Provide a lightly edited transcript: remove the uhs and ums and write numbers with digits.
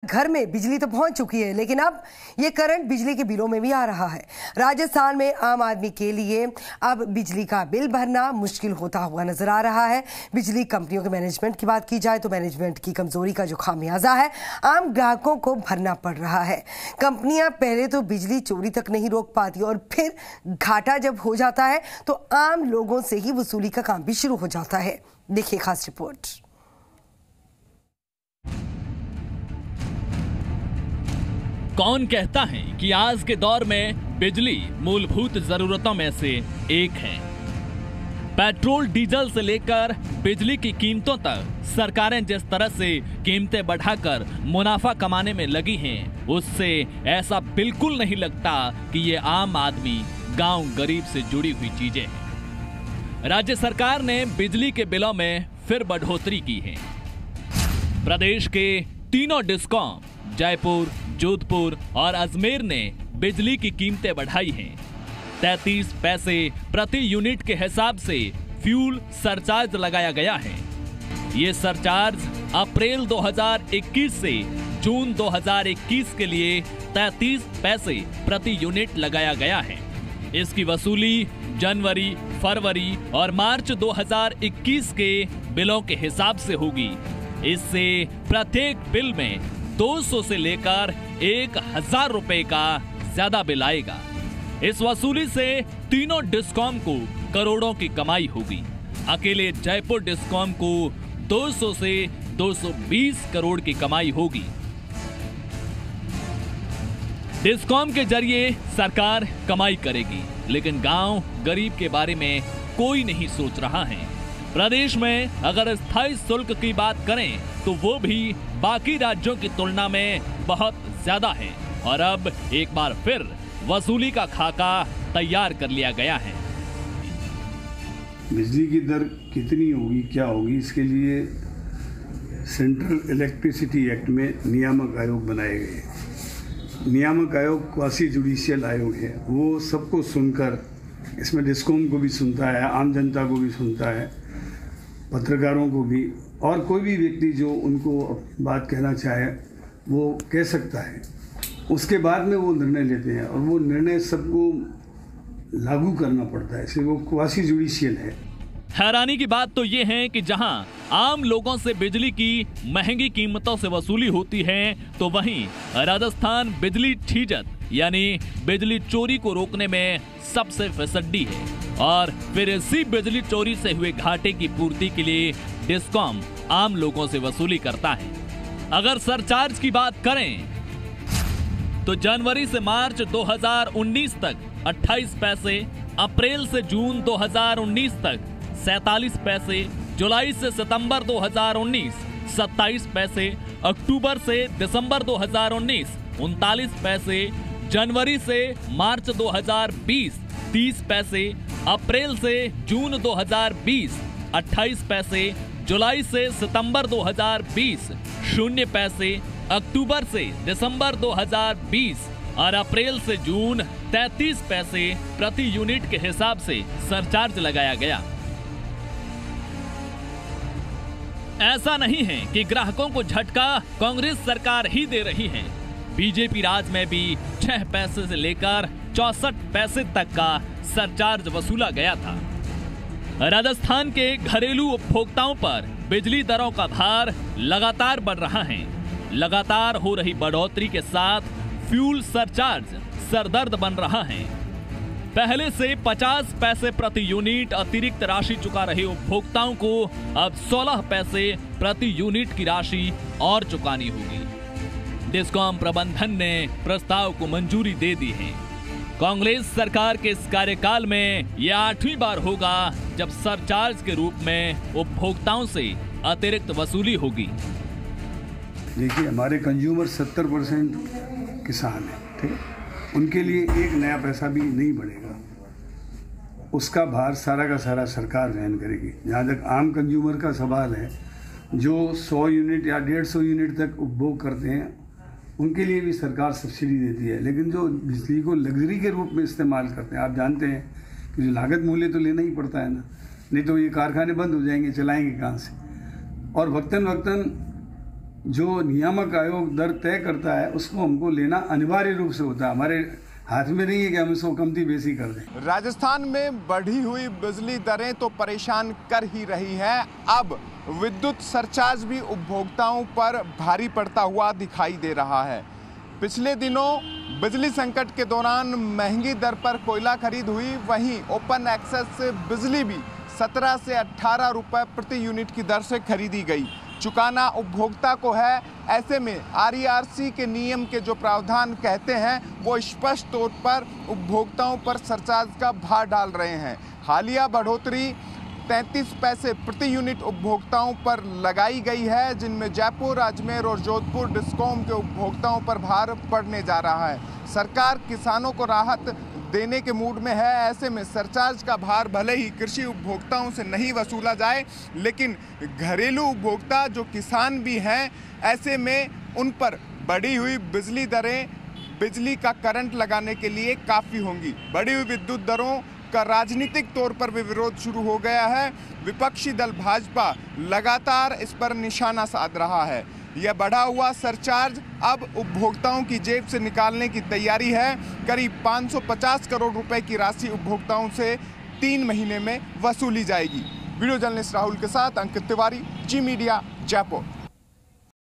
घर में बिजली तो पहुंच चुकी है, लेकिन अब ये करंट बिजली के बिलों में भी आ रहा है। राजस्थान में आम आदमी के लिए अब बिजली का बिल भरना मुश्किल होता हुआ नजर आ रहा है। बिजली कंपनियों के मैनेजमेंट की बात की जाए तो मैनेजमेंट की कमजोरी का जो खामियाजा है आम ग्राहकों को भरना पड़ रहा है। कंपनियां पहले तो बिजली चोरी तक नहीं रोक पाती और फिर घाटा जब हो जाता है तो आम लोगों से ही वसूली का काम भी शुरू हो जाता है। देखिए खास रिपोर्ट। कौन कहता है कि आज के दौर में बिजली मूलभूत जरूरतों में से एक है। पेट्रोल डीजल से लेकर बिजली की कीमतों तक सरकारें जिस तरह से कीमतें बढ़ाकर मुनाफा कमाने में लगी हैं, उससे ऐसा बिल्कुल नहीं लगता कि ये आम आदमी गांव गरीब से जुड़ी हुई चीजें हैं। राज्य सरकार ने बिजली के बिलों में फिर बढ़ोतरी की है। प्रदेश के तीनों डिस्कॉम जयपुर, जोधपुर और अजमेर ने बिजली की कीमतें बढ़ाई हैं। 33 पैसे प्रति यूनिट के हिसाब से फ्यूल सरचार्ज लगाया गया है। ये सरचार्ज अप्रैल 2021 से जून 2021 के लिए 33 पैसे प्रति यूनिट लगाया गया है। इसकी वसूली जनवरी, फरवरी और मार्च 2021 के बिलों के हिसाब से होगी। इससे प्रत्येक बिल में 200 से लेकर 1000 रुपए का ज्यादा बिल आएगा। इस वसूली से तीनों डिस्कॉम को करोड़ों की कमाई होगी। अकेले जयपुर डिस्कॉम को 200 से 220 करोड़ की कमाई होगी। डिस्कॉम के जरिए सरकार कमाई करेगी, लेकिन गांव गरीब के बारे में कोई नहीं सोच रहा है। प्रदेश में अगर स्थायी शुल्क की बात करें तो वो भी बाकी राज्यों की तुलना में बहुत ज्यादा है और अब एक बार फिर वसूली का खाका तैयार कर लिया गया है। बिजली की दर कितनी होगी, क्या होगी, इसके लिए सेंट्रल इलेक्ट्रिसिटी एक्ट में नियामक आयोग बनाए गए। नियामक आयोग क्वासी जुडिशियल आयोग है। वो सबको सुनकर, इसमें डिस्कॉम को भी सुनता है, आम जनता को भी सुनता है, पत्रकारों को भी, और कोई भी व्यक्ति जो उनको बात कहना चाहे वो कह सकता है। उसके बाद में वो निर्णय लेते हैं और वो निर्णय सबको लागू करना पड़ता है, इसलिए वो क्वासी जुडिशियल है। हैरानी की बात तो ये है कि जहां आम लोगों से बिजली की महंगी कीमतों से वसूली होती है, तो वहीं राजस्थान बिजली ठीजत यानी बिजली चोरी को रोकने में सबसे फिसड्डी है। और फिर इसी बिजली चोरी से हुए घाटे की पूर्ति के लिए डिस्कॉम आम लोगों से वसूली करता है। अगर सरचार्ज की बात करें तो जनवरी से मार्च 2019 तक 28 पैसे, अप्रैल से जून 2019 तक 47 पैसे, जुलाई से सितंबर 2019 27 पैसे, अक्टूबर से दिसंबर 2019 39 पैसे, जनवरी से मार्च 2020 30 पैसे, अप्रैल से जून 2020 28 पैसे, जुलाई से सितंबर 2020 0 पैसे, अक्टूबर से दिसंबर 2020 और अप्रैल से जून 33 पैसे प्रति यूनिट के हिसाब से सरचार्ज लगाया गया। ऐसा नहीं है कि ग्राहकों को झटका कांग्रेस सरकार ही दे रही है। बीजेपी राज में भी 6 पैसे से लेकर 64 पैसे तक का सरचार्ज वसूला गया था। राजस्थान के घरेलू उपभोक्ताओं पर बिजली दरों का भार लगातार बढ़ रहा है। लगातार हो रही बढ़ोतरी के साथ फ्यूल सरचार्ज सरदर्द बन रहा है। पहले से 50 पैसे प्रति यूनिट अतिरिक्त राशि चुका रहे उपभोक्ताओं को अब 16 पैसे प्रति यूनिट की राशि और चुकानी होगी। डिस्कॉम प्रबंधन ने प्रस्ताव को मंजूरी दे दी है। कांग्रेस सरकार के इस कार्यकाल में यह 8वीं बार होगा जब सरचार्ज के रूप में उपभोक्ताओं से अतिरिक्त वसूली होगी। देखिए, हमारे कंज्यूमर 70% किसान हैं, ठीक है? उनके लिए एक नया पैसा भी नहीं बढ़ेगा। उसका भार सारा का सारा सरकार वहन करेगी। जहाँ तक आम कंज्यूमर का सवाल है, जो 100 यूनिट या 150 यूनिट तक उपभोग करते हैं, उनके लिए भी सरकार सब्सिडी देती है। लेकिन जो बिजली को लग्जरी के रूप में इस्तेमाल करते हैं, आप जानते हैं कि जो लागत मूल्य तो लेना ही पड़ता है ना, नहीं तो ये कारखाने बंद हो जाएंगे, चलाएंगे कहाँ से। और वक्तन वक्तन जो नियामक आयोग दर तय करता है उसको हमको लेना अनिवार्य रूप से होता है। हमारे हाथ में नहीं है कि हम इसको कमती बेसी कर दें। राजस्थान में बढ़ी हुई बिजली दरें तो परेशान कर ही रही हैं। अब विद्युत सरचार्ज भी उपभोक्ताओं पर भारी पड़ता हुआ दिखाई दे रहा है। पिछले दिनों बिजली संकट के दौरान महंगी दर पर कोयला खरीद हुई, वहीं ओपन एक्सेस से बिजली भी 17 से 18 रुपए प्रति यूनिट की दर से खरीदी गई। चुकाना उपभोक्ता को है। ऐसे में RERC के नियम के जो प्रावधान कहते हैं वो स्पष्ट तौर पर उपभोक्ताओं पर सरचार्ज का भार डाल रहे हैं। हालिया बढ़ोतरी 33 पैसे प्रति यूनिट उपभोक्ताओं पर लगाई गई है, जिनमें जयपुर, अजमेर और जोधपुर डिस्कॉम के उपभोक्ताओं पर भार पड़ने जा रहा है। सरकार किसानों को राहत देने के मूड में है। ऐसे में सरचार्ज का भार भले ही कृषि उपभोक्ताओं से नहीं वसूला जाए, लेकिन घरेलू उपभोक्ता जो किसान भी हैं, ऐसे में उन पर बढ़ी हुई बिजली दरें बिजली का करंट लगाने के लिए काफ़ी होंगी। बढ़ी हुई विद्युत दरों का राजनीतिक तौर पर भी विरोध शुरू हो गया है। विपक्षी दल भाजपा लगातार इस पर निशाना साध रहा है। यह बढ़ा हुआ सरचार्ज अब उपभोक्ताओं की जेब से निकालने की तैयारी है। करीब 550 करोड़ रुपए की राशि उपभोक्ताओं से 3 महीने में वसूली जाएगी। वीडियो जर्नलिस्ट राहुल के साथ अंकित तिवारी, जी मीडिया, जयपुर।